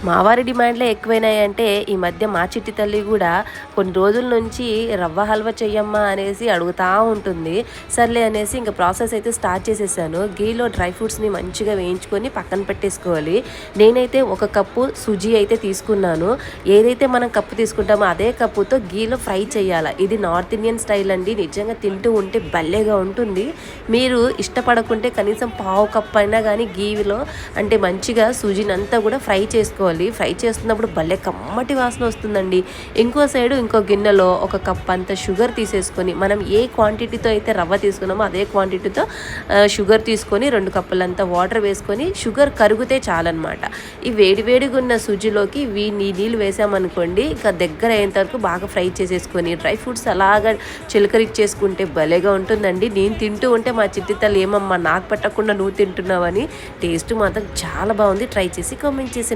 మా వారి డిమాండ్లే ఎక్కువైనాయంటే ఈ మధ్య మా చిట్టి తల్లి కూడా కొన్ని రోజుల నుంచి రవ్వ హల్వా చెయ్యమ్మా అనేసి అడుగుతూ ఉంటుంది. సర్లే అనేసి ఇంకా ప్రాసెస్ అయితే స్టార్ట్ చేసేసాను. గీలో డ్రై ఫ్రూట్స్ని మంచిగా వేయించుకొని పక్కన పెట్టేసుకోవాలి. నేనైతే 1 కప్పు సుజీ అయితే తీసుకున్నాను. ఏదైతే మనం కప్పు తీసుకుంటామో అదే కప్పుతో గీలో ఫ్రై చేయాలి. ఇది నార్త్ ఇండియన్ స్టైల్ అండి. నిజంగా తింటూ ఉంటే భలేగా ఉంటుంది. మీరు ఇష్టపడకుంటే కనీసం పావు కప్పు అయినా కానీ గీలో అంటే మంచిగా సుజీని అంతా కూడా ఫ్రై చేసుకోవాలి. ఫ్రై చేస్తున్నప్పుడు భలే కమ్మటి వాసన వస్తుందండి. ఇంకో సైడు ఇంకో గిన్నెలో 1 కప్ అంత షుగర్ తీసేసుకొని మనం ఏ క్వాంటిటీతో అయితే రవ్వ తీసుకున్నామో అదే క్వాంటిటీతో షుగర్ తీసుకొని 2 కప్పులంతా వాటర్ వేసుకొని షుగర్ కరిగితే చాలన్నమాట. ఈ వేడివేడిగా ఉన్న సుజీలోకి నీళ్ళు వేసామనుకోండి ఇక దగ్గర అయ్యేంత వరకు బాగా ఫ్రై చేసేసుకొని డ్రై ఫ్రూట్స్ అలాగా చిలకరిచ్చేసుకుంటే భలేగా ఉంటుందండి. నేను తింటూ ఉంటే మా చిట్టి తల్లి ఏమమ్మా నాకు పట్టకుండా నువ్వు తింటున్నావని. టేస్ట్ మాత్రం చాలా బాగుంది. ట్రై చేసి కామెంట్ చేసి